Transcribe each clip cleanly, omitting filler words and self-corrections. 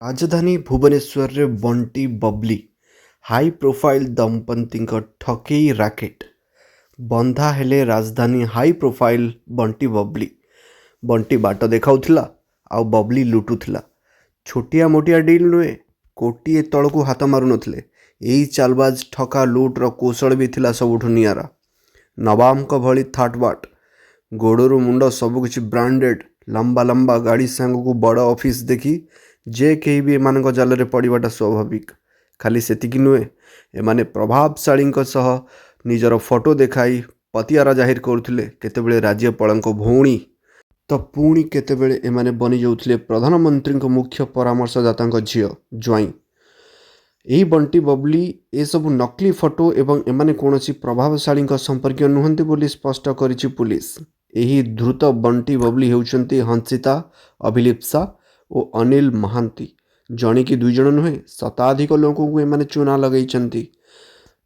राजधानी भुवनेश्वर रे Bunty Babli high profile दंपति ठकेई राकेट बंधा हेले राजधानी हाई प्रोफाइल बंटी बबली। बंटी बाट देखाउथिला आउ बबली लुटुथिला। छोटिया मोटिया डील नुहे, कोटिए तलकू हाथ मारु नथिले। एई चालबाज ठका लुट्र कौशल भी थिला सबुठु नियारा। नवाबक भली थाटबाट गोड़रू मुंड सबकिछि ब्रांडेड, लंबा लंबा गाड़ी सांगू बड़ ऑफिस देखी जे कहीं भी एमानक जाल पड़ाटा स्वाभाविक। खाली सेतिकी नुहे, एमाने प्रभावशाली निजर फोटो देखाई पतियारा जाहिर करुले। केतेबेले राज्यपाल भौणी तो पुणी केतेबेले एमाने बनी जाउथिले प्रधानमंत्री मुख्य परामर्शदाता झील ज्वाई। यही बंटी बबली ए सब नकली फोटो एवं एमाने कौनसी प्रभावशाली संपर्क नुहंती बोली स्पष्ट करिछि पुलिस। यही द्रुत बंटी बबली हेउचंती हंसिता, अभिलिप्सा और अनिल महांती। जणे कि दुई जण नुहे, शताधिक लोकों को एमाने चूना लगैछंती।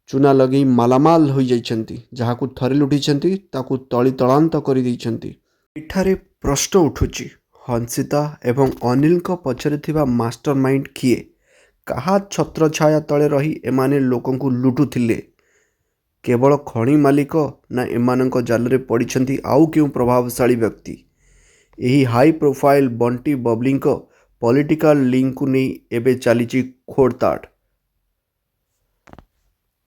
चूना लगे मालामाल हो जाइछंती। जहाकू थरे लुटिछंती ताकू तली तलांत कर दैछंती। एठारे प्रश्न उठुची, हंसिता एवं अनिल को पछरे थिबा मास्टरमाइंड किए? कहा छत्र छाया तले रही एमाने लोकों को लुटुथिले? केवल खणी मालिक ना एमानक जालरे पड़िछंती आउ क्यों प्रभावशाली व्यक्ति? यही high profile Bunty Babli political link को नहीं एबे चलीची खोड़ताड़।